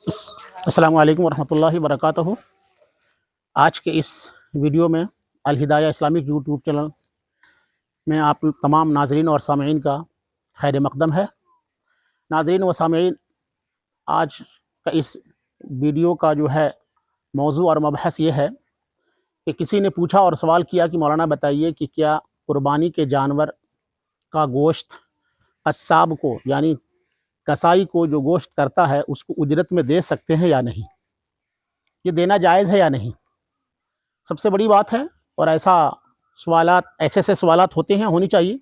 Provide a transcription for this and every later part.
السلام علیکم ورحمۃ اللہ وبرکاتہ۔ آج کے اس ویڈیو میں الہدایہ اسلامک یوٹیوب چینل میں آپ تمام ناظرین اور سامعین کا خیر مقدم ہے۔ ناظرین و سامعین، آج کا اس ویڈیو کا جو ہے موضوع اور مبحث یہ ہے کہ کسی نے پوچھا اور سوال کیا کہ مولانا بتائیے کہ کیا قربانی کے جانور کا گوشت قصاب کو یعنی کسائی کو جو گوشت کرتا ہے اس کو اجرت میں دے سکتے ہیں یا نہیں، یہ دینا جائز ہے یا نہیں؟ سب سے بڑی بات ہے، اور ایسے سوالات ہوتے ہیں، ہونی چاہیے،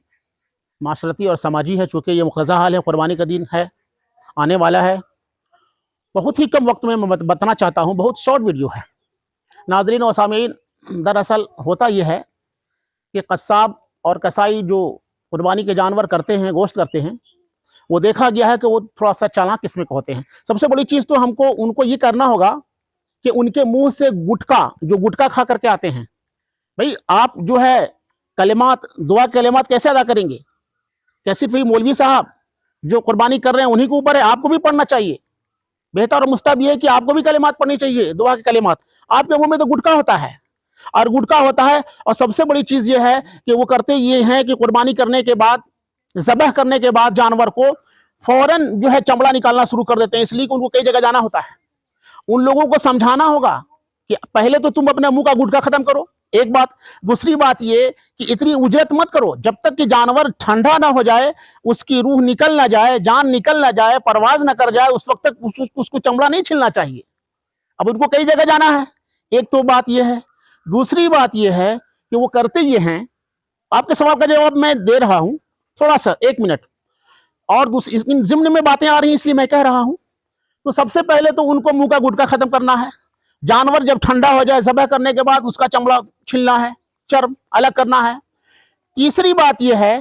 معاشرتی اور سماجی ہے، چونکہ یہ مقتضی حال ہے، قربانی کا دن ہے، آنے والا ہے۔ بہت ہی کم وقت میں بتانا چاہتا ہوں، بہت شارٹ ویڈیو ہے۔ ناظرین و سامعین، دراصل ہوتا یہ ہے کہ قصاب اور کسائی جو قربانی کے جانور کرتے ہیں، گوشت کرتے ہیں، وہ دیکھا گیا ہے کہ وہ تھوڑا سا چالاک قسم کے ہوتے ہیں۔ سب سے بڑی چیز تو ان کو یہ کرنا ہوگا کہ ان کے منہ سے گٹکا کھا کر کے آتے ہیں، بھئی آپ جو ہے کلمات، دعا کلمات کیسے ادا کریں گے؟ کہ صرف مولوی صاحب جو قربانی کر رہے ہیں انہی کے اوپر ہے؟ آپ کو بھی پڑھنا چاہیے۔ بہتر اور مستحب یہ ہے کہ آپ کو بھی کلمات پڑھنی چاہیے، دعا کے کلمات۔ آپ کے منہ میں تو گٹکا ہوتا ہے، اور سب سے بڑی چیز یہ ہے کہ وہ کرتے یہ ہیں کہ قربانی کرنے کے بعد، ذبح کرنے کے بعد جانور کو فوراً جو ہے چمڑا نکالنا شروع کر دیتے ہیں، اس لیے کہ ان کو کئی جگہ جانا ہوتا ہے۔ ان لوگوں کو سمجھانا ہوگا کہ پہلے تو تم اپنے منہ کا گٹکا ختم کرو، ایک بات۔ دوسری بات یہ کہ اتنی اجرت مت کرو جب تک کہ جانور ٹھنڈا نہ ہو جائے، اس کی روح نکل نہ جائے، جان نکل نہ جائے، پرواز نہ کر جائے، اس وقت تک اس کو چمڑا نہیں چھلنا چاہیے۔ اب ان کو کئی جگہ جانا ہے، ایک تو بات یہ ہے۔ دوسری بات یہ ہے کہ وہ کرتے یہ ہیں، آپ کے سوال کا جواب میں دے رہا ہوں، تھوڑا سا ایک منٹ، اور ان ضمن میں باتیں آ رہی ہیں اس لیے میں کہہ رہا ہوں۔ تو سب سے پہلے تو ان کو منہ کا گٹکا ختم کرنا ہے، جانور جب ٹھنڈا ہو جائے ذبح کرنے کے بعد اس کا چمڑا چھلنا ہے، چرم الگ کرنا ہے۔ تیسری بات یہ ہے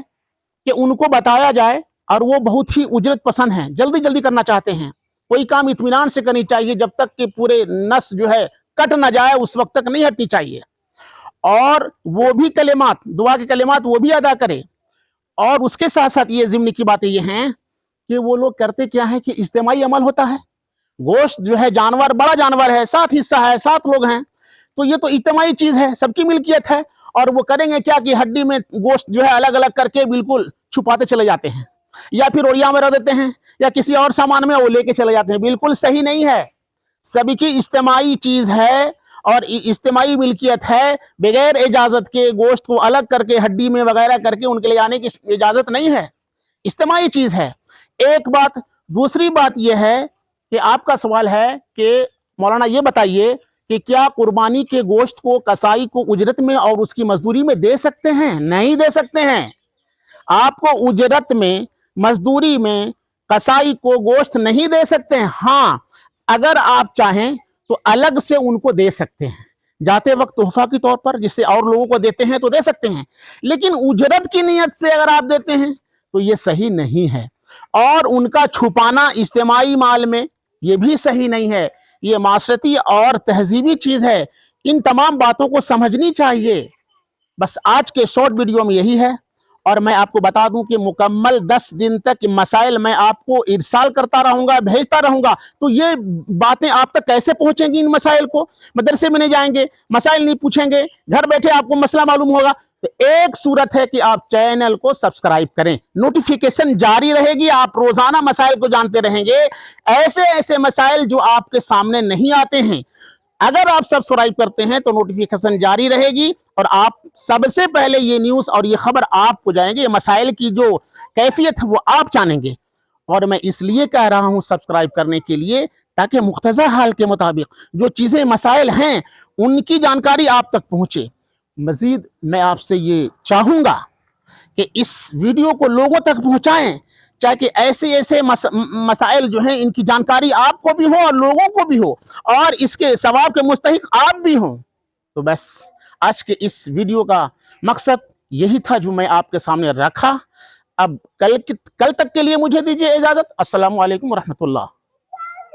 کہ ان کو بتایا جائے، اور وہ بہت ہی اجرت پسند ہیں، جلدی جلدی کرنا چاہتے ہیں، کوئی کام اطمینان سے کرنی چاہیے، جب تک کہ پورے نس جو ہے کٹ نہ جائے اس وقت تک نہیں ہٹنی چاہیے۔ اور وہ بھی کلمات، دعا کے کلمات وہ بھی ادا کرے۔ اور اس کے ساتھ ساتھ یہ ضمن کی باتیں یہ ہیں کہ وہ لوگ کرتے کیا ہے کہ اجتماعی عمل ہوتا ہے۔ گوشت جو ہے جانور بڑا جانور ہے، 7 حصہ ہے، 7 لوگ ہیں، تو یہ تو اجتماعی چیز ہے، سب کی ملکیت ہے۔ اور وہ کریں گے کیا کہ ہڈی میں گوشت جو ہے الگ الگ کر کے بالکل چھپاتے چلے جاتے ہیں، یا پھر اوڑیا میں رکھ دیتے ہیں، یا کسی اور سامان میں وہ لے کے چلے جاتے ہیں۔ بالکل صحیح نہیں ہے، سبھی کی اجتماعی چیز ہے اور اجتماعی ملکیت ہے۔ بغیر اجازت کے گوشت کو الگ کر کے ہڈی میں وغیرہ کر کے ان کے لے جانے کی اجازت نہیں ہے، اجتماعی چیز ہے، ایک بات۔ دوسری بات یہ ہے کہ آپ کا سوال ہے کہ مولانا یہ بتائیے کہ کیا قربانی کے گوشت کو کسائی کو اجرت میں اور اس کی مزدوری میں دے سکتے ہیں؟ نہیں دے سکتے ہیں۔ آپ کو اجرت میں، مزدوری میں کسائی کو گوشت نہیں دے سکتے ہیں۔ ہاں، اگر آپ چاہیں تو الگ سے ان کو دے سکتے ہیں، جاتے وقت تحفہ کے طور پر، جس سے اور لوگوں کو دیتے ہیں تو دے سکتے ہیں، لیکن اجرت کی نیت سے اگر آپ دیتے ہیں تو یہ صحیح نہیں ہے۔ اور ان کا چھپانا اجتماعی مال میں یہ بھی صحیح نہیں ہے، یہ معاشرتی اور تہذیبی چیز ہے۔ ان تمام باتوں کو سمجھنی چاہیے۔ بس آج کے شارٹ ویڈیو میں یہی ہے، اور میں آپ کو بتا دوں کہ مکمل 10 دن تک مسائل میں آپ کو ارسال کرتا رہوں گا، بھیجتا رہوں گا۔ تو یہ باتیں آپ تک کیسے پہنچیں گی؟ ان مسائل کو مدرسے میں نہیں جائیں گے، مسائل نہیں پوچھیں گے، گھر بیٹھے آپ کو مسئلہ معلوم ہوگا۔ تو ایک صورت ہے کہ آپ چینل کو سبسکرائب کریں، نوٹیفیکیشن جاری رہے گی، آپ روزانہ مسائل کو جانتے رہیں گے، ایسے مسائل جو آپ کے سامنے نہیں آتے ہیں۔ اگر آپ سبسکرائب کرتے ہیں تو نوٹیفیکیشن جاری رہے گی، اور آپ سب سے پہلے یہ نیوز اور یہ خبر آپ کو جائیں گے، یہ مسائل کی جو کیفیت ہے وہ آپ جانیں گے۔ اور میں اس لیے کہہ رہا ہوں سبسکرائب کرنے کے لیے، تاکہ مقتضی حال کے مطابق جو چیزیں، مسائل ہیں، ان کی جانکاری آپ تک پہنچے۔ مزید میں آپ سے یہ چاہوں گا کہ اس ویڈیو کو لوگوں تک پہنچائیں، چاہے کہ ایسے مسائل جو ہیں ان کی جانکاری آپ کو بھی ہو اور لوگوں کو بھی ہو، اور اس کے ثواب کے مستحق آپ بھی ہوں۔ تو بس آج کے اس ویڈیو کا مقصد یہی تھا جو میں آپ کے سامنے رکھا۔ اب کل تک کے لیے مجھے دیجیے اجازت۔ السلام علیکم ورحمۃ اللہ۔